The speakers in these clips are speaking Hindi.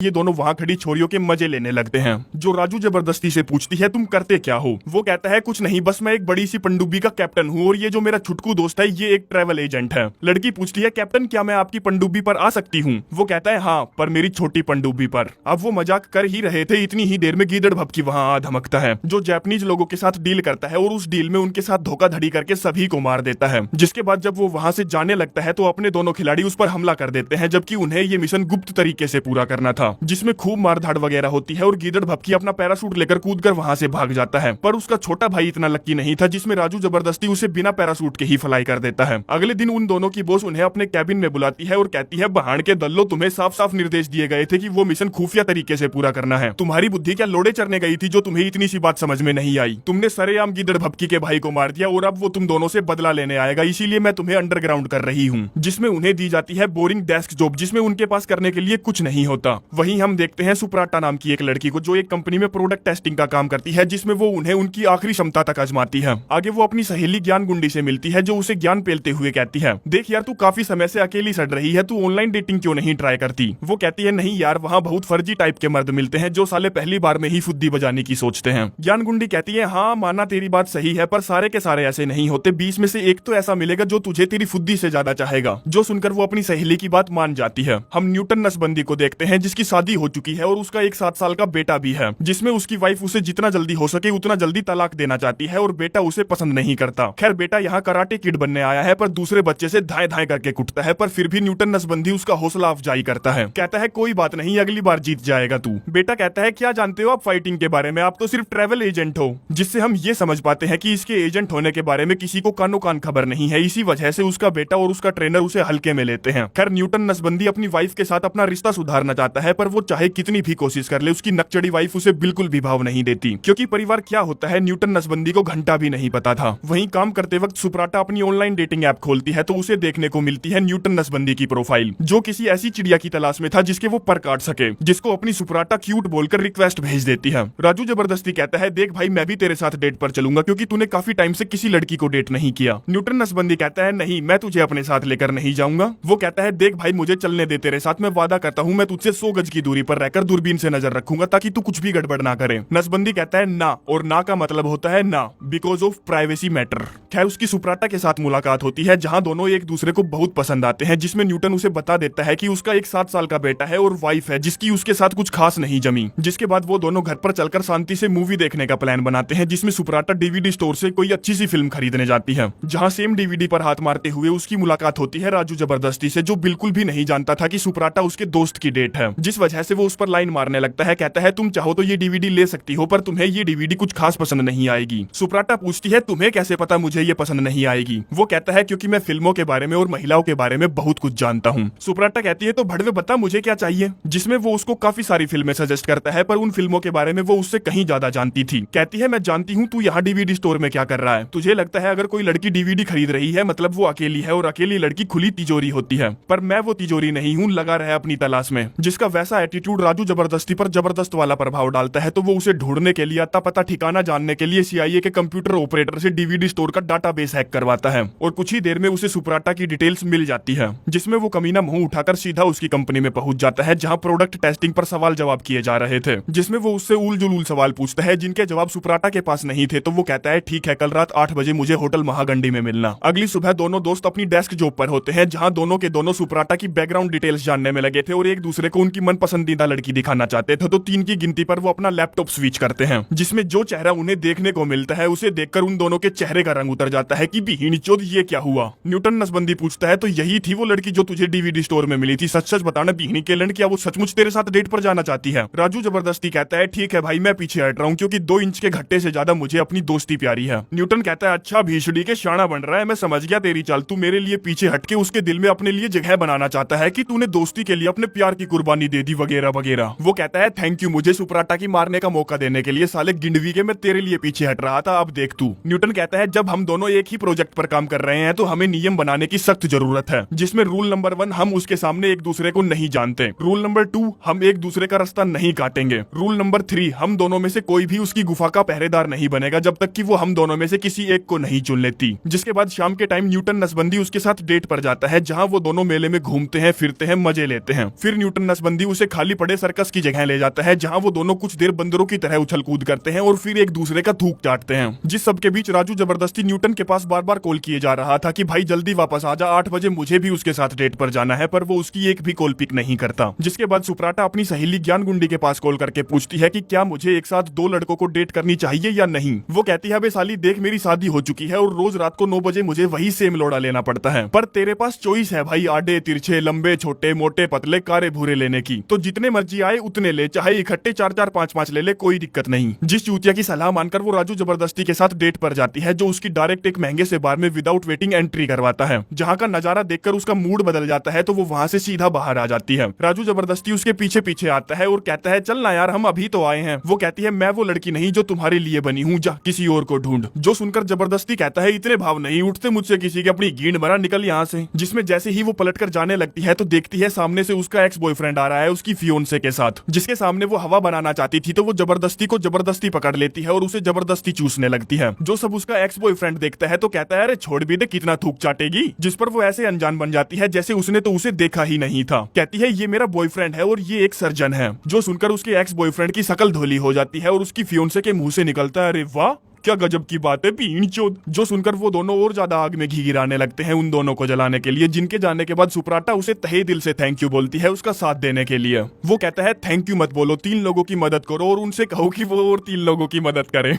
ये दोनों वहाँ खड़ी छोरियों के मजे लेने लगते हैं, जो राजू जबरदस्ती से पूछती है तुम करते क्या हो। वो कहता है कुछ नहीं, बस मैं एक बड़ी सी पनडुब्बी का कैप्टन हूँ और ये जो मेरा छुटकू दोस्त है ये एक ट्रैवल एजेंट है। लड़की पूछती है कैप्टन क्या मैं आपकी पनडुब्बी पर आ सकती हूँ। वो कहता है हाँ, पर मेरी छोटी पनडुब्बी पर। अब वो मजाक कर ही रहे थे, इतनी ही देर में गीदड़ भपकी वहाँ आ धमकता है, जो जापानीज लोगों के साथ डील करता है और उस डील में उनके साथ धोखाधड़ी करके सभी को मार देता है। जिसके बाद जब वो वहाँ से जाने लगता है तो अपने दोनों खिलाड़ी उस पर हमला कर देते हैं, जबकि उन्हें ये मिशन गुप्त तरीके से पूरा करना था, जिसमें खूब मारधाड़ वगैरह होती है और गीदड़ भपकी अपना पैराशूट लेकर कूदकर वहां से भाग जाता है। पर उसका छोटा भाई इतना लक्की नहीं था, जिसमें राजू जबरदस्ती उसे बिना पैराशूट के ही फ्लाई कर देता है। अगले दिन उन दोनों की बॉस उन्हें अपने कैबिन में बुलाती है और कहती है बहान के दल्लो, तुम्हें साफ साफ निर्देश दिए गए थे कि वो मिशन खुफिया तरीके से पूरा करना है। तुम्हारी बुद्धि क्या लोड़े चढ़ने गई थी जो तुम्हें इतनी सी बात समझ में नहीं आई। तुमने सरेआम गीदड़ भपकी के भाई को मार दिया और अब वो तुम दोनों से बदला लेने आएगा, इसीलिए मैं तुम्हें अंडरग्राउंड कर रही हूँ। जिसमें उन्हें दी जाती है बोरिंग डेस्क जॉब, जिसमें उनके पास करने के लिए कुछ नहीं होता। वहीं हम देखते हैं सुप्राटा नाम की एक लड़की को, जो एक कंपनी में प्रोडक्ट टेस्टिंग का काम करती है, जिसमें वो उन्हें उनकी आखिरी क्षमता तक आजमाती है। आगे वो अपनी सहेली ज्ञान गुंडी से मिलती है, जो उसे ज्ञान पेलते हुए कहती है देख यार, तू काफी समय से अकेली सड़ रही है, तू ऑनलाइन डेटिंग क्यों नहीं ट्राई करती। वो कहती है नहीं यार, वहाँ बहुत फर्जी टाइप के मर्द मिलते हैं जो साले पहली बार में ही फुद्दी बजाने की सोचते हैं। ज्ञान गुंडी कहती है हाँ माना तेरी बात सही है, पर सारे के सारे ऐसे नहीं होते, 20 में से एक तो ऐसा मिलेगा जो तुझे तेरी फुद्दी से ज्यादा चाहेगा। जो सुनकर वो अपनी सहेली की बात मान जाती है। हम न्यूटन नसबंदी को देखते हैं, जिसकी शादी हो चुकी है और उसका एक 7 साल का बेटा भी है, जिसमें उसकी वाइफ उसे जितना जल्दी हो सके उतना जल्दी तलाक देना चाहती है और बेटा उसे पसंद नहीं करता। खैर बेटा यहाँ कराटे किड बनने आया है, पर दूसरे बच्चे से धाए धाए करके कुटता है, पर फिर भी न्यूटन नसबंदी उसका हौसला अफजाई करता है। कहता है कोई बात नहीं, अगली बार जीत जाएगा तू। बेटा कहता है क्या जानते हो आप फाइटिंग के बारे में, आप तो सिर्फ ट्रैवल एजेंट हो। जिससे हम ये समझ पाते हैं कि इसके एजेंट होने के बारे में किसी को कानो कान खबर नहीं है। इसी वजह से उसका बेटा और उसका ट्रेनर उसे हल्के में लेते हैं। खैर न्यूटन नसबंदी अपनी वाइफ के साथ अपना रिश्ता सुधारना चाहता है, पर वो चाहे कितनी भी कोशिश कर ले, उसकी नकचड़ी वाइफ उसे बिल्कुल भी भाव नहीं देती, क्योंकि परिवार क्या होता है न्यूटन नसबंदी को घंटा भी नहीं पता था। वहीं काम करते वक्त सुप्राटा अपनी ऑनलाइन डेटिंग ऐप खोलती है तो उसे देखने को मिलती है न्यूटन नसबंदी की प्रोफाइल, जो किसी ऐसी चिड़िया की तलाश में था जिसके वो पर काट सके, जिसको अपनी सुप्राटा क्यूट बोलकर रिक्वेस्ट भेज देती है। राजू जबरदस्ती कहता है देख भाई, मैं भी तेरे साथ डेट पर चलूंगा, क्योंकि तूने काफी टाइम से किसी लड़की को डेट नहीं किया। न्यूटन नसबंदी कहता है नहीं, मैं तुझे अपने साथ लेकर नहीं जाऊंगा। वो कहता है देख भाई, मुझे चलने दे तेरे साथ, मैं वादा करता हूँ मैं तुझसे 100 गज की दूरी पर रहकर दूरबीन से नजर रखूंगा ताकि तू कुछ भी गड़बड़ ना करे। नसबंदी कहता है ना, और ना का मतलब होता है ना, बिकॉज ऑफ प्राइवेसी मैटर। खैर उसकी सुप्राटा के साथ मुलाकात होती है, जहां दोनों एक दूसरे को बहुत पसंद आते हैं, जिसमें न्यूटन उसे बता देता है कि उसका एक 7 साल का बेटा है और वाइफ है जिसकी उसके साथ कुछ खास नहीं जमी। जिसके बाद वो दोनों घर पर चलकर शांति से मूवी देखने का प्लान बनाते हैं, जिसमें सुप्राटा डीवीडी स्टोर से कोई अच्छी सी फिल्म खरीदने जाती है, जहां सेम डीवीडी पर हाथ मारते हुए उसकी मुलाकात होती है राजू जबरदस्ती से, जो बिल्कुल भी नहीं जानता था कि सुप्राटा उसके दोस्त की डेट है। जिस वजह से वो उस पर लाइन मारने लगता है, कहता है तुम चाहो तो ये डीवीडी ले सकती हो, पर तुम्हें ये डीवीडी कुछ खास पसंद नहीं आएगी। सुप्राटा पूछती है तुम्हें कैसे पता मुझे ये पसंद नहीं आएगी। वो कहता है क्योंकि मैं फिल्मों के बारे में और महिलाओं के बारे में बहुत कुछ जानता हूँ। सुप्राटा कहती है तो भड़वे बता मुझे क्या चाहिए, जिसमें वो उसको काफी सारी फिल्में सजेस्ट करता है, पर उन फिल्मों के बारे में वो उससे कहीं ज्यादा जानती थी। कहती है मैं जानती हूँ तू यहाँ डीवीडी स्टोर में क्या कर रहा है, तुझे लगता है अगर कोई लड़की डीवीडी खरीद रही है मतलब वो अकेली है, और अकेली लड़की खुली तिजोरी होती है, पर मैं वो तिजोरी नहीं हूँ, लगा रहा अपनी तलाश में। जिसका वैसा एटीट्यूड राजू जबरदस्ती पर जबरदस्त वाला प्रभाव डालता है, तो वो उसे ढूंढने के लिए, अता पता ठिकाना जानने के लिए CIA के कंप्यूटर ऑपरेटर से डीवीडी स्टोर का डाटाबेस हैक करवाता है, और कुछ ही देर में उसे सुप्राटा की डिटेल्स मिल जाती है, जिसमें वो कमीना मुंह उठाकर सीधा उसकी कंपनी में पहुंच जाता है, जहां प्रोडक्ट टेस्टिंग पर सवाल जवाब किए जा रहे थे, जिसमें वो उससे उल जुलूल सवाल पूछता है जिनके जवाब सुप्राटा के पास नहीं थे। तो वो कहता है ठीक है, कल रात 8 बजे मुझे होटल महागंडी में मिलना। अगली सुबह दोनों दोस्त अपनी डेस्क जॉब पर होते हैं, जहां दोनों के दोनों सुप्राटा की बैकग्राउंड डिटेल्स जानने में लगे थे और एक दूसरे को उनकी मन पसंदीदा लड़की दिखाना चाहते थे। तो 3 की गिनती पर वो अपना लैपटॉप स्विच करते हैं, जिसमें जो चेहरा उन्हें देखने को मिलता है उसे देखकर उन दोनों के चेहरे का रंग उतर जाता है कि बीहिनी चोद ये क्या हुआ। न्यूटन नसबंदी पूछता है तो यही थी वो लड़की जो तुझे डीवीडी स्टोर में मिली थी, सच सच बताना बीहिनी के लंड, क्या वो सचमुच तेरे साथ डेट पर जाना चाहती है। राजू जबरदस्ती कहता है ठीक है भाई, मैं पीछे हट रहा हूँ, क्योंकि 2 इंच के घट्टे से ज्यादा मुझे अपनी दोस्ती प्यारी है। न्यूटन कहता है अच्छा भीषड़ी के शाना बन रहा है, मैं समझ गया तेरी चाल, तू मेरे लिए पीछे हटके उसके दिल में अपने लिए जगह बनाना चाहता है कि तूने दोस्ती के लिए अपने प्यार की कुर्बानी दे दी वगैरह वगैरह। वो कहता है थैंक यू मुझे सुप्राटा की मारने का मौका देने के लिए, साले गिंडवी के मैं तेरे लिए पीछे हट रहा था, अब देख तू। न्यूटन कहता है जब हम दोनों एक ही प्रोजेक्ट पर काम कर रहे हैं तो हमें नियम बनाने की सख्त जरूरत है, जिसमें रूल नंबर 1 हम उसके सामने एक दूसरे को नहीं जानते, रूल नंबर 2 हम एक दूसरे का रास्ता नहीं काटेंगे, रूल नंबर 3 हम दोनों में से कोई भी उसकी गुफा का पहरेदार नहीं बनेगा जब तक कि वो हम दोनों में से किसी एक को नहीं चुन लेती। जिसके बाद शाम के टाइम न्यूटन नसबंदी उसके साथ डेट पर जाता है, जहां वो दोनों मेले में घूमते हैं, फिरते हैं, मजे लेते हैं। फिर न्यूटन नसबंदी उसे खाली पड़े सर्कस की जगह ले जाता है, जहाँ वो दोनों कुछ देर बंदरों की तरह उछल कूद करते हैं और फिर एक दूसरे का थूक चाटते हैं। जिस सबके बीच राजू जबरदस्ती न्यूटन के पास बार बार कॉल किए जा रहा था कि भाई जल्दी वापस आ जा, 8 बजे मुझे भी उसके साथ डेट पर जाना है, पर वो उसकी एक भी कॉल पिक नहीं करता। जिसके बाद सुप्राटा अपनी सहेली ज्ञानगुंडी के पास कॉल करके पूछती है कि क्या मुझे एक साथ 2 लड़कों को डेट करनी चाहिए या नहीं। वो कहती है बे साली देख मेरी शादी हो चुकी है और रोज रात को 9 बजे मुझे वही सेम लोड़ा लेना पड़ता है, पर तेरे पास चॉइस है भाई आडे तिरछे लंबे छोटे मोटे पतले कारे भूरे लेने की, तो जितने मर्जी आए उतने ले, चाहे इकट्ठे 4-4 5-5 ले ले, कोई दिक्कत नहीं। जिस चूतिया की सलाह मानकर वो राजू जबरदस्ती के साथ डेट पर जाती है, जो उसकी डायरेक्ट एक महंगे से बार में विदाउट वेटिंग एंट्री करवाता है, जहाँ का नजारा देखकर उसका मूड बदल जाता है, तो वो वहाँ से सीधा बाहर आ जाती है। राजू जबरदस्ती उसके पीछे पीछे आता है और कहता है चल ना यार हम अभी तो आए हैं। वो कहती है मैं वो लड़की नहीं जो तुम्हारे लिए बनी हूँ, जा किसी और को ढूंढ। जो सुनकर जबरदस्ती कहता है इतने भाव नहीं उठते मुझसे किसी के, अपनी गींड मरा निकल यहाँ से। जिसमें जैसे ही वो पलटकर जाने लगती है तो देखती है सामने से उसका एक्स बॉयफ्रेंड आ रहा है उसकी फियोन्से के साथ, जिसके सामने वो हवा बनाना चाहती थी, तो वो जबरदस्ती को जबरदस्ती पकड़ लेती है और उसे जबरदस्ती चूसने लगती है। जो सब उसका एक्स बॉयफ्रेंड देखता है तो कहता है अरे छोड़ भी दे कितना थूक चाटेगी, जिस पर वो ऐसे अनजान बन जाती है जैसे उसने तो उसे देखा ही नहीं था। कहती है ये मेरा बॉयफ्रेंड है और ये एक सर्जन है। जो सुनकर उसके एक्स बॉयफ्रेंड की शकल धोली हो जाती है और उसकी फियोन्से के मुंह से निकलता है अरे वाह क्या गजब की बात है पीण चोद। जो सुनकर वो दोनों और ज्यादा आग में घी गिराने लगते हैं उन दोनों को जलाने के लिए, जिनके जाने के बाद सुप्राटा उसे तहे दिल से थैंक यू बोलती है उसका साथ देने के लिए। वो कहता है थैंक यू मत बोलो, 3 लोगों की मदद करो और उनसे कहो कि वो और 3 लोगों की मदद करें।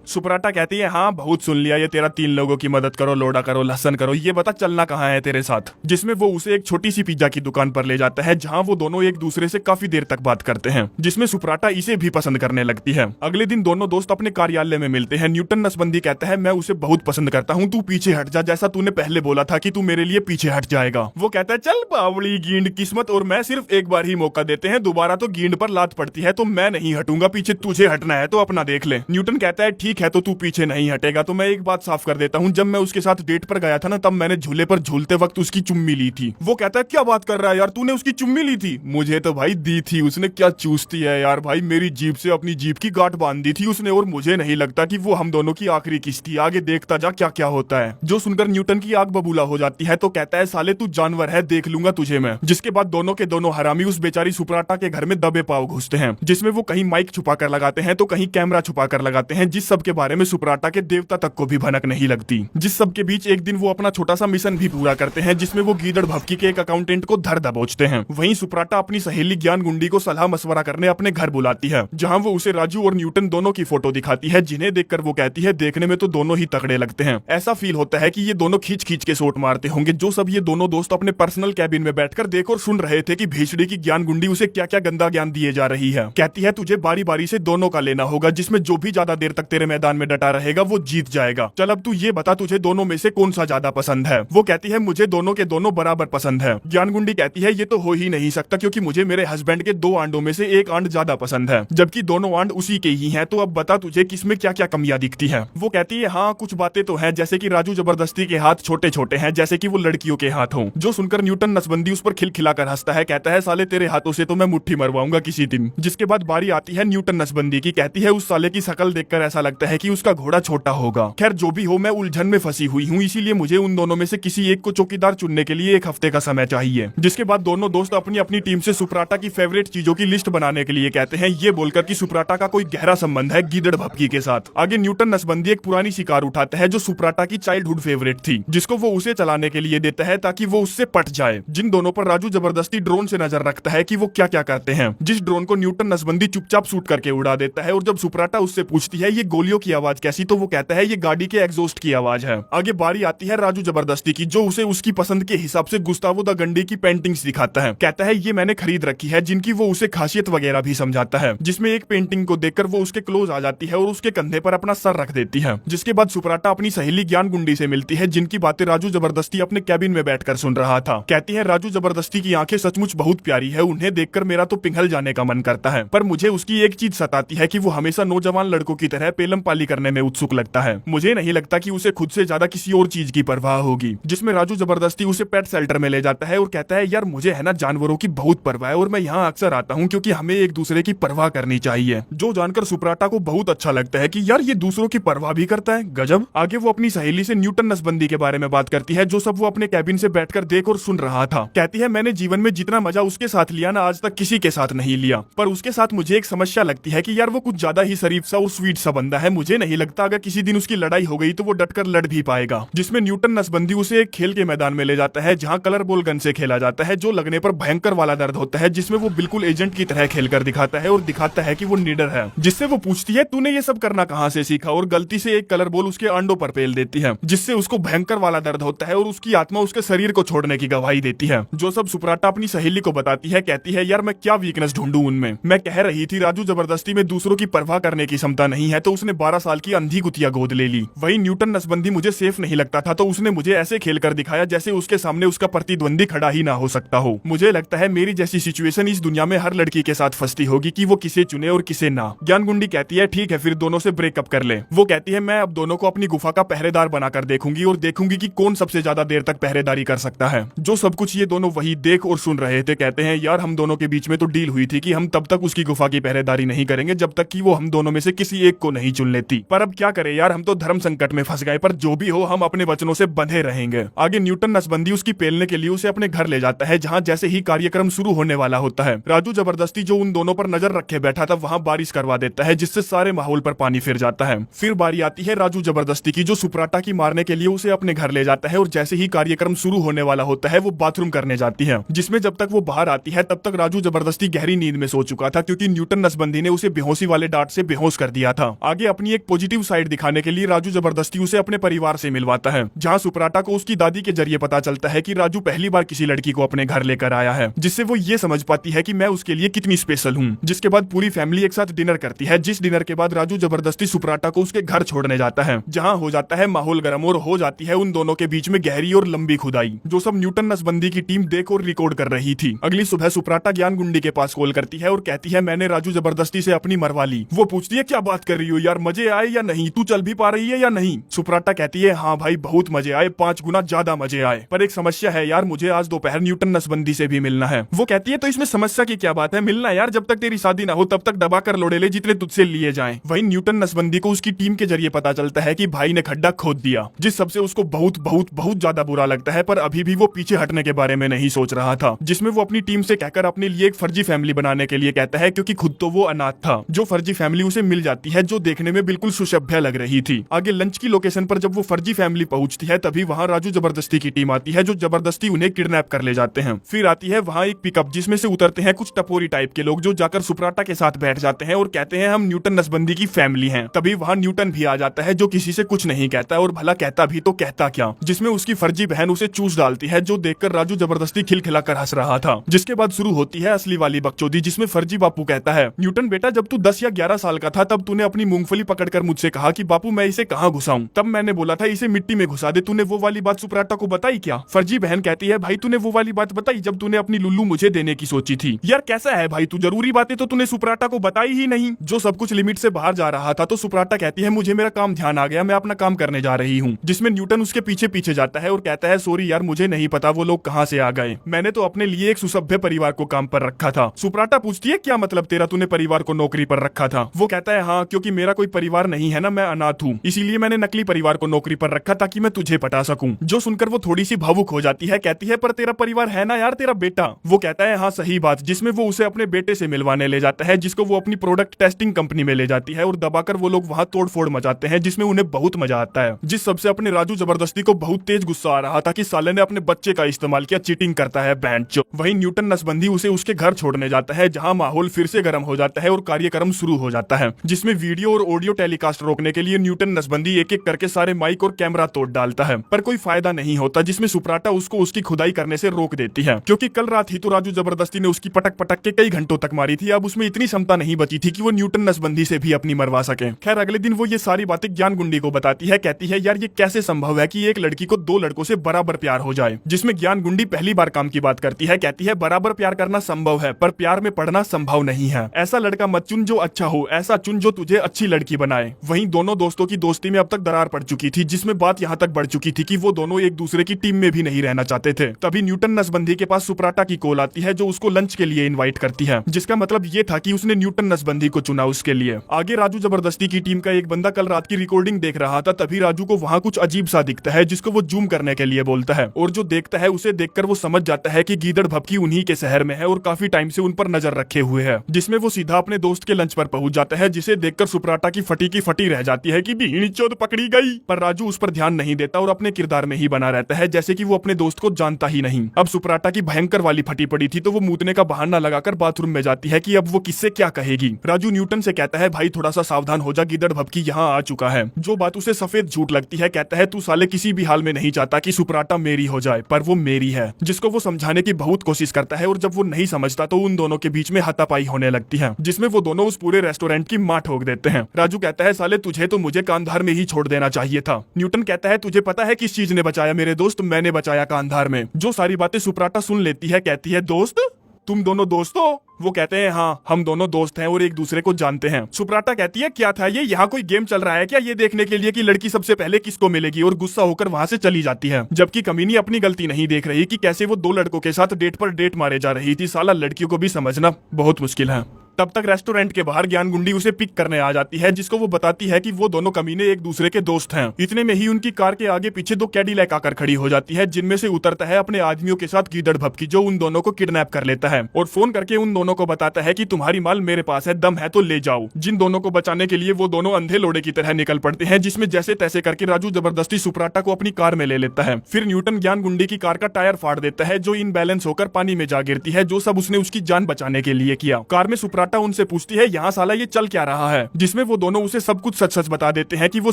सुप्राटा कहती है हाँ बहुत सुन लिया ये तेरा 3 लोगों की मदद करो, लोडा करो, लहसन करो, ये बता चलना कहाँ है तेरे साथ। जिसमें वो उसे एक छोटी सी पिज्जा की दुकान पर ले जाता है, जहाँ वो दोनों एक दूसरे से काफी देर तक बात करते हैं, जिसमें सुप्राटा इसे भी पसंद करने लगती है। अगले दिन दोनों दोस्त अपने कार्यालय में मिलते हैं। न्यूटन नसबंदी कहता है मैं उसे बहुत पसंद करता हूँ, तू पीछे हट जा, जैसा तूने पहले बोला था कि तू मेरे लिए पीछे हट जाएगा। वो कहता है चल बावड़ी गींड किस्मत और मैं सिर्फ एक बार ही मौका देते हैं, दोबारा तो गींड पर लात पड़ती है तो मैं नहीं हटूंगा, पीछे तुझे हटना है तो अपना देख ले। न्यूटन कहता है ठीक है तो तू पीछे नहीं हटेगा तो मैं एक बात साफ कर देता हूँ, जब मैं उसके साथ डेट पर गया था ना तब मैंने झूले पर झूलते वक्त उसकी चुम्मी ली थी। वो कहता है क्या बात कर रहा है यार तूने उसकी चुम्मी ली थी? मुझे तो भाई दी थी उसने, क्या चूसती है यार भाई, मेरी जीभ से अपनी जीभ की गांठ बांध दी थी उसने और मुझे नहीं लगता कि वो हम दोनों की आखिरी किस थी, आगे देखता जा क्या क्या होता है। जो सुनकर न्यूटन की आग बबूला हो जाती है तो कहता है साले तू जानवर है देख लूंगा तुझे मैं। जिसके बाद दोनों के दोनों हरामी उस बेचारी सुप्राटा के घर में दबे पाव घुसते हैं, जिसमें वो कहीं माइक छुपा कर लगाते हैं तो कहीं कैमरा छुपा कर लगाते हैं, जिस सब के बारे में सुप्राटा के देवता तक को भी भनक नहीं लगती। जिस सब के बीच एक दिन वो अपना छोटा सा मिशन भी पूरा करते हैं, जिसमें वो गीदड़ भपकी के एक अकाउंटेंट को धर दबोचते हैं। वहीं सुप्राटा अपनी सहेली ज्ञानगुंडी को सलाह मशवरा करने अपने घर बुलाती है, जहाँ वो उसे राजू और न्यूटन दोनों की फोटो दिखाती है, जिन्हें देखकर वो कहती है देखने में तो दोनों ही तगड़े लगते हैं। ऐसा फील होता है कि ये दोनों खींच खींच के शॉट मारते होंगे। जो सब ये दोनों दोस्त अपने पर्सनल कैबिन में बैठकर देख और सुन रहे थे कि भेषड़ी की ज्ञानगुंडी उसे क्या क्या गंदा ज्ञान दिए जा रही है। कहती है तुझे बारी बारी से दोनों का लेना होगा, जिसमें जो भी ज्यादा देर तक तेरे मैदान में डटा रहेगा वो जीत जाएगा। चल अब तू ये बता तुझे दोनों में से कौन सा ज्यादा पसंद है? वो कहती है मुझे दोनों के दोनों बराबर पसंद है। ज्ञानगुंडी कहती है ये तो हो ही नहीं सकता, क्योंकि मुझे मेरे हस्बैंड के 2 आंडों में से एक आंड ज्यादा पसंद है, जबकि दोनों आंड उसी के ही हैं, तो अब बता तुझे किसमें क्या क्या कमियां दिखती है। वो कहती है हाँ कुछ बातें तो हैं, जैसे कि राजू जबरदस्ती के हाथ छोटे छोटे हैं जैसे कि वो लड़कियों के हाथ हों। जो सुनकर न्यूटन नसबंदी उस पर खिलखिलाकर हंसता है, कहता है साले तेरे हाथों से तो मैं मुट्ठी मरवाऊंगा किसी दिन। जिसके बाद बारी आती है न्यूटन नसबंदी की। कहती है उस साले की शकल देखकर ऐसा लगता है कि उसका घोड़ा छोटा होगा। खैर जो भी हो मैं उलझन में फंसी हुई हूँ, इसीलिए मुझे उन दोनों में से किसी एक को चौकीदार चुनने के लिए 1 हफ्ते का समय चाहिए। जिसके बाद दोनों दोस्त अपनी अपनी टीम से सुप्राटा की फेवरेट चीजों की लिस्ट बनाने के लिए कहते हैं, ये बोलकर कि सुप्राटा का कोई गहरा संबंध है गीदड़ भपकी के साथ। आगे न्यूटन नसबंदी एक पुरानी शिकार उठाता है जो सुप्राटा की चाइल्डहुड फेवरेट थी, जिसको वो उसे चलाने के लिए देता है ताकि वो उससे पट जाए। जिन दोनों पर राजू जबरदस्ती ड्रोन से नजर रखता है कि वो क्या क्या करते हैं, जिस ड्रोन को न्यूटन नसबंदी चुपचाप शूट करके उड़ा देता है। और जब सुप्राटा उससे पूछती है ये गोलियों की आवाज कैसी, तो वो कहता है ये गाड़ी के एग्जॉस्ट की आवाज है। आगे बारी आती है राजू जबरदस्ती की, जो उसे उसकी पसंद के हिसाब से गुस्तावो द गंडी की पेंटिंग्स दिखाता है। कहता है ये मैंने खरीद रखी है, जिनकी वो उसे खासियत वगैरह भी समझाता है। जिसमें एक पेंटिंग को देखकर वो उसके क्लोज आ जाती है और उसके कंधे पर अपना सर रख देती है। जिसके बाद सुप्राटा अपनी सहेली ज्ञानगुंडी से मिलती है, जिनकी बातें राजू जबरदस्ती अपने कैबिन में बैठकर सुन रहा था। कहती है राजू जबरदस्ती की आंखें सचमुच बहुत प्यारी है, उन्हें देखकर मेरा तो पिघल जाने का मन करता है, पर मुझे उसकी एक चीज सताती है कि वो हमेशा नौजवान लड़कों की तरह पेलम पाली करने में उत्सुक लगता है। मुझे नहीं लगता कि उसे खुद से ज्यादा किसी और चीज की परवाह होगी। जिसमें राजू जबरदस्ती उसे पेट शेल्टर में ले जाता है और कहता है यार मुझे है ना जानवरों की बहुत परवाह है और मैं यहाँ अक्सर आता हूँ क्योंकि हमें एक दूसरे की परवाह करनी चाहिए। जो जानकर सुप्राटा को बहुत अच्छा लगता है कि यार ये दूसरों की परवाह भी करता है, गजब। आगे वो अपनी सहेली से न्यूटन नसबंदी के बारे में बात करती है, जो सब वो अपने कैबिन से बैठकर देख और सुन रहा था। कहती है मैंने जीवन में जितना मजा उसके साथ लिया ना, आज तक किसी के साथ नहीं लिया। पर उसके साथ मुझे एक समस्या लगती है कि यार वो कुछ ज्यादा ही शरीफ सा और स्वीट सा बंदा है। मुझे नहीं लगता अगर किसी दिन उसकी लड़ाई हो गई तो वो डटकर लड़ भी पाएगा। जिसमें न्यूटन नसबंदी उसे एक खेल के मैदान में ले जाता है, जहाँ कलर बॉल गन से खेला जाता है, जो लगने पर भयंकर वाला दर्द होता है, जिसमें वो बिल्कुल एजेंट की तरह खेलकर दिखाता है और दिखाता है कि वो निडर है। जिससे वो पूछती है तूने ये सब करना कहाँ से सीखा, और गलती से एक कलर बॉल उसके अंडों पर पेल देती है, जिससे उसको भयंकर वाला दर्द होता है और उसकी आत्मा उसके शरीर को छोड़ने की गवाही देती है। जो सब सुप्राटा अपनी सहेली को बताती है, कहती है यार मैं क्या वीकनेस ढूंढूं उनमें। मैं कह रही थी राजू जबरदस्ती में दूसरों की परवाह करने की क्षमता नहीं है, तो उसने 12 साल की अंधी कुतिया गोद ले ली। वही न्यूटन नसबंदी मुझे सेफ नहीं लगता था, तो उसने मुझे ऐसे खेल कर दिखाया जैसे उसके सामने उसका प्रतिद्वंदी खड़ा ही ना हो सकता हो। मुझे लगता है मेरी जैसी सिचुएशन इस दुनिया में हर लड़की के साथ फंसती होगी कि वो किसे चुने और किसे ना। ज्ञानगुंडी कहती है ठीक है फिर दोनों से ब्रेकअप कर ले। वो कहती है मैं अब दोनों को अपनी गुफा का पहरेदार बनाकर देखूंगी और देखूंगी कि कौन सबसे ज्यादा देर तक पहरेदारी कर सकता है। जो सब कुछ ये दोनों वही देख और सुन रहे थे। कहते हैं यार हम दोनों के बीच में तो डील हुई थी कि हम तब तक उसकी गुफा की पहरेदारी नहीं करेंगे जब तक कि वो हम दोनों में से किसी एक को नहीं चुन लेती। पर अब क्या करें यार, हम तो धर्म संकट में फंस गए, पर जो भी हो हम अपने वचनों से बंधे रहेंगे। आगे न्यूटन नसबंदी उसकी पेलने के लिए उसे अपने घर ले जाता है, जहाँ जैसे ही कार्यक्रम शुरू होने वाला होता है, राजू जबरदस्ती जो उन दोनों पर नजर रखे बैठा था वहाँ बारिश करवा देता है, जिससे सारे माहौल पर पानी फिर जाता है। फिर बारी आती है राजू जबरदस्ती की, जो सुप्राटा की मारने के लिए उसे अपने घर ले जाता है, और जैसे ही कार्यक्रम शुरू होने वाला होता है वो बाथरूम करने जाती है, जिसमें जब तक वो बाहर आती है तब तक राजू जबरदस्ती गहरी नींद में सो चुका था, क्योंकि न्यूटन नसबंदी ने उसे बेहोशी वाले डांट से बेहोश कर दिया था। आगे अपनी एक पॉजिटिव साइड दिखाने के लिए राजू जबरदस्ती उसे अपने परिवार से मिलवाता है, जहाँ सुप्राटा को उसकी दादी के जरिए पता चलता है कि राजू पहली बार किसी लड़की को अपने घर लेकर आया है, जिससे वो ये समझ पाती है कि मैं उसके लिए कितनी स्पेशल हूँ। जिसके बाद पूरी फैमिली एक साथ डिनर करती है, जिस डिनर के बाद राजू जबरदस्ती सुप्राटा को उसके घर छोड़ने जाता है, जहाँ हो जाता है माहौल गर्म और हो जाती है उन दोनों के बीच में गहरी और लंबी खुदाई, जो सब न्यूटन नसबंदी की टीम देख और रिकॉर्ड कर रही थी। अगली सुबह सुप्राटा ज्ञानगुंडी के पास कॉल करती है और कहती है मैंने राजू जबरदस्ती से अपनी मरवा ली। वो पूछती है क्या बात कर रही हो यार, मजे आए या नहीं, तू चल भी पा रही है या नहीं। सुप्राटा कहती है हाँ भाई बहुत मजे आए, 5 गुना ज्यादा मजे आए, पर एक समस्या है यार, मुझे आज दोपहर न्यूटन नसबंदी से भी मिलना है। वो कहती है तो इसमें समस्या की क्या बात है, मिलना यार, जब तक तेरी शादी ना हो तब तक दबा कर लोड़े ले जितने तुझसे लिए जाएं। वहीं न्यूटन नसबंदी को उसकी टीम के जरिए पता चलता है कि भाई ने खड्डा खोद दिया, जिस सबसे उसको बहुत बहुत बहुत ज्यादा बुरा लगता है, पर अभी भी वो पीछे हटने के बारे में नहीं सोच रहा था। जिसमें वो अपनी टीम से कहकर अपने लिए एक फर्जी फैमिली बनाने के लिए कहता है, क्योंकि खुद तो वो अनाथ था। जो फर्जी फैमिली उसे मिल जाती है, जो देखने में बिल्कुल सुसभ्य लग रही थी। आगे लंच की लोकेशन पर जब वो फर्जी फैमिली पहुंचती है, तभी वहाँ राजू जबरदस्ती की टीम आती है, जो जबरदस्ती उन्हें किडनैप कर ले जाते हैं। फिर आती है वहाँ एक पिकअप, जिसमें से उतरते हैं कुछ टपोरी टाइप के लोग, जो जाकर सुप्राटा के साथ बैठ जाते हैं और कहते हैं हम न्यूटन नसबंदी की फैमिली हैं। तभी वहाँ न्यूटन भी आ जाता है, जो किसी से कुछ नहीं कहता, और भला कहता भी तो कहता क्या, जिसमें उसकी फर्जी बहन उसे चूस डालती है, जो देखकर राजू जबरदस्ती खिलखिलाकर हंस रहा था। जिसके बाद शुरू होती है असली वाली बकचोदी, जिसमें फर्जी बापू कहता है न्यूटन बेटा जब तू 10 या 11 साल का था तब तूने अपनी मूंगफली पकड़कर मुझसे कहा कि बापू मैं इसे कहाँ घुसाऊं, तब मैंने बोला था इसे मिट्टी में घुसा दे, तूने वो वाली बात सुप्राटा को बताई क्या। फर्जी बहन कहती है भाई तूने वो वाली बात बताई जब तूने अपनी लुल्लू मुझे देने की सोची थी। यार कैसा है भाई तू, जरूरी बातें तो तूने सुप्राटा को बताई ही नहीं। जो सब कुछ लिमिट से बाहर जा रहा था, तो सुप्राटा कहती है मुझे मेरा काम ध्यान आ गया, मैं अपना काम करने जा रही हूँ। जिसमें न्यूटन उसके पीछे पीछे जाता है और कहता है सॉरी यार मुझे नहीं पता वो लोग कहाँ से आ गए, मैंने तो अपने लिए एक सुसभ्य परिवार को काम पर रखा था। सुप्राटा पूछती है क्या मतलब तेरा, तूने परिवार को नौकरी पर रखा था। वो कहता है हाँ क्योंकि मेरा कोई परिवार नहीं है ना, मैं अनाथ हूँ, इसीलिए मैंने नकली परिवार को नौकरी पर रखा ताकि मैं तुझे पटा सकूं। जो सुनकर वो थोड़ी सी भावुक हो जाती है, कहती है पर तेरा परिवार है ना यार, तेरा बेटा। वो कहता है हाँ सही बात, जिसमें वो उसे अपने बेटे से मिलवाने ले जाता है, जिसको वो अपनी प्रोडक्ट टेस्टिंग कंपनी में ले जाती है, और दबाकर वो लोग वहाँ तोड़फोड़ मचाते हैं, जिसमें उन्हें बहुत मजा आता है। जिस सबसे अपने राजू जबरदस्ती को बहुत तेज गुस्सा आ रहा था कि साले ने अपने बच्चे का इस्तेमाल किया, चीटिंग करता है बैंड। वहीं न्यूटन नसबंदी उसे उसके घर छोड़ने जाता है, जहाँ माहौल फिर से गर्म हो जाता है और कार्यक्रम शुरू हो जाता है, जिसमें वीडियो और ऑडियो टेलीकास्ट रोकने के लिए न्यूटन नसबंदी एक एक करके सारे माइक और कैमरा तोड़ डालता है, पर कोई फायदा नहीं होता। जिसमें सुप्राटा उसको उसकी खुदाई करने से रोक देती है, क्योंकि कल रात ही तो राजू जबरदस्ती ने उसकी पटक पटक के कई घंटों तक मारी थी, अब उसमें इतनी क्षमता नहीं बची थी कि वो न्यूटन नसबंदी से भी अपनी मरवा सके। खैर अगले दिन वो ये सारी बातें ज्ञानगुंडी को बताती है, कहती है यार ये कैसे संभव है कि एक लड़की को 2 लड़कों से बराबर प्यार हो जाए। जिसमें ज्ञानगुंडी पहली बार काम की बात करती है, कहती है बराबर प्यार करना संभव है पर प्यार में पड़ना संभव नहीं है। ऐसा लड़का मत चुन जो अच्छा हो, ऐसा चुन जो तुझे अच्छी लड़की बनाए। वहीं दोनों दोस्तों की दोस्ती में अब तक दरार पड़ चुकी थी, जिसमें बात यहाँ तक बढ़ चुकी थी कि वो दोनों एक दूसरे की टीम में भी नहीं रहना चाहते थे। तभी न्यूटन नसबंदी के पास सुप्राटा की कॉल आती है, जो उसको लंच के लिए इनवाइट करती है, जिसका मतलब ये था कि उसने न्यूटन नसबंदी को चुना उसके लिए। आगे राजू जबरदस्ती की टीम का एक बंदा कल रात की रिकॉर्डिंग देख रहा था, तभी राजू को वहाँ कुछ अजीब सा दिखता है जिसको वो जूम करने के लिए बोलता है, और जो देखता है उसे देखकर वो समझ जाता है कि गीदड़ भपकी उन्हीं के शहर में है और काफी टाइम से उन पर नजर रखे हुए है, जिसमें वो सीधा अपने दोस्त के लंच पर पहुंच जाता है, जिसे देखकर सुप्राटा की फटी रह जाती है कि भीड़ पकड़ी गई। पर राजू उस पर ध्यान नहीं देता और अपने किरदार में ही बना रहता है, जैसे कि वो अपने दोस्त को जानता ही नहीं। अब सुप्राटा की भयंकर वाली फटी पड़ी थी तो वो मूतने का बहाना लगाकर बाथरूम में जाती है कि अब वो किससे क्या कहेगी। राजू न्यूटन से कहता है, भाई थोड़ा सा सावधान हो जा, गीदड़ भपकी यहाँ आ चुका है। जो बात उसे सफेद झूठ लगती है, कहता है तू साले किसी भी हाल में नहीं चाहता कि सुप्राटा मेरी हो जाए, पर वो मेरी है, जिसको वो समझाने की बहुत कोशिश करता है, और जब वो नहीं समझता तो उन दोनों के बीच में हाथापाई होने लगती है, जिसमें वो दोनों उस पूरे रेस्टोरेंट की मां ठोक देते हैं। राजू कहता है, साले तुझे तो मुझे कांधार में ही छोड़ देना चाहिए था। न्यूटन कहता है, तुझे पता है किस चीज ने बचाया मेरे दोस्त? मैंने बचाया कांधार में। जो सारी बातें सुप्राटा सुन लेती है, कहती है, दोस्त? तुम दोनों दोस्त हो? वो कहते हैं, हाँ हम दोनों दोस्त हैं और एक दूसरे को जानते हैं। सुप्राटा कहती है, क्या था ये? यहाँ कोई गेम चल रहा है क्या, ये देखने के लिए कि लड़की सबसे पहले किसको मिलेगी? और गुस्सा होकर वहाँ से चली जाती है, जबकि कमीनी अपनी गलती नहीं देख रही कि कैसे वो दो लड़कों के साथ डेट पर डेट मारे जा रही थी। साला लड़कियों को भी समझना बहुत मुश्किल है। तब तक रेस्टोरेंट के बाहर ज्ञान गुंडी उसे पिक करने आ जाती है, जिसको वो बताती है कि वो दोनों कमीने एक दूसरे के दोस्त हैं। इतने में ही उनकी कार के आगे पीछे दो कैडिलैक आकर खड़ी हो जाती है, जिनमें से उतरता है अपने आदमियों के साथ गीदड़ भपकी, जो उन दोनों को किडनैप कर लेता है और फोन करके उन दोनों को बताता है कि तुम्हारी माल मेरे पास है, दम है तो ले जाओ। जिन दोनों को बचाने के लिए वो दोनों अंधे लोड़े की तरह निकल पड़ते हैं, जिसमें जैसे तैसे करके राजू जबरदस्ती सुप्राटा को अपनी कार में ले लेता है। फिर न्यूटन ज्ञान गुंडी की कार का टायर फाड़ देता है, जो इनबैलेंस होकर पानी में जा गिरती है, जो सब उसने उसकी जान बचाने के लिए किया। कार में सुप्राटा उनसे पूछती है, यहाँ साला ये चल क्या रहा है? जिसमें वो दोनों उसे सब कुछ सच सच बता देते हैं कि वो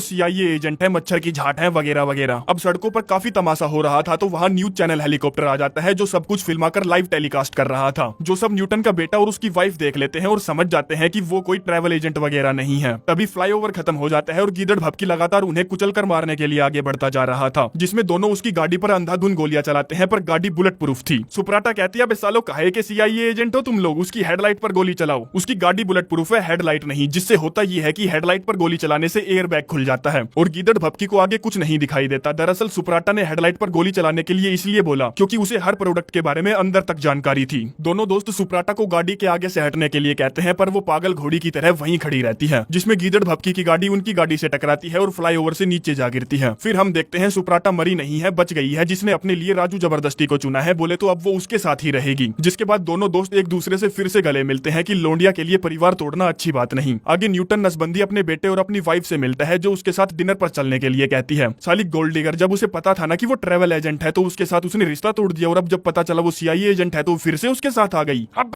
CIA एजेंट है, मच्छर की झाट है, वगैरह वगैरह। अब सड़कों पर काफी तमाशा हो रहा था तो वहाँ न्यूज चैनल हेलीकॉप्टर आ जाता है, जो सब कुछ फिल्माकर लाइव टेलीकास्ट कर रहा था, जो सब न्यूटन का बेटा और उसकी वाइफ देख लेते हैं और समझ जाते हैं कि वो कोई ट्रैवल एजेंट वगैरह नहीं है। तभी फ्लाईओवर खत्म हो जाता है और गीदड़ भपकी लगातार उन्हें कुचल कर मारने के लिए आगे बढ़ता जा रहा था, जिसमें दोनों उसकी गाड़ी पर अंधाधुन गोलियां चलाते हैं, पर गाड़ी बुलेट प्रूफ थी। सुप्राटा कहती है, सालो काहे के CIA एजेंट हो तुम लोग, उसकी हेडलाइट पर गोली चलाओ। उसकी गाड़ी बुलेट प्रूफ है, हेडलाइट नहीं, जिससे होता यह है कि हेडलाइट पर गोली चलाने से एयर बैग खुल जाता है और गीदड़ भपकी को आगे कुछ नहीं दिखाई देता। दरअसल सुप्राटा ने हेडलाइट पर गोली चलाने के लिए इसलिए बोला क्योंकि उसे हर प्रोडक्ट के बारे में अंदर तक जानकारी थी। दोनों दोस्त सुप्राटा को गाड़ी के आगे से हटने के लिए कहते हैं, पर वो पागल घोड़ी की तरह वहीं खड़ी रहती है, जिसमें गीदड़ भपकी की गाड़ी उनकी गाड़ी से टकराती है और फ्लाईओवर से नीचे जा गिरती है। फिर हम देखते हैं सुप्राटा मरी नहीं है, बच गई है, जिसने अपने लिए राजू जबरदस्ती को चुना है, बोले तो अब वो उसके साथ ही रहेगी। जिसके बाद दोनों दोस्त एक दूसरे से फिर से गले मिलते हैं कि लोंडिया के लिए परिवार तोड़ना अच्छी बात नहीं। आगे न्यूटन नसबंदी अपने बेटे और अपनी वाइफ से मिलता है, जो उसके साथ डिनर पर चलने के लिए कहती है। साली गोल्ड डिगर, जब उसे पता था ना कि वो ट्रैवल एजेंट है तो उसके साथ उसने रिश्ता तोड़ दिया, और अब जब पता चला वो CIA एजेंट है तो फिर से उसके साथ आ गई। अब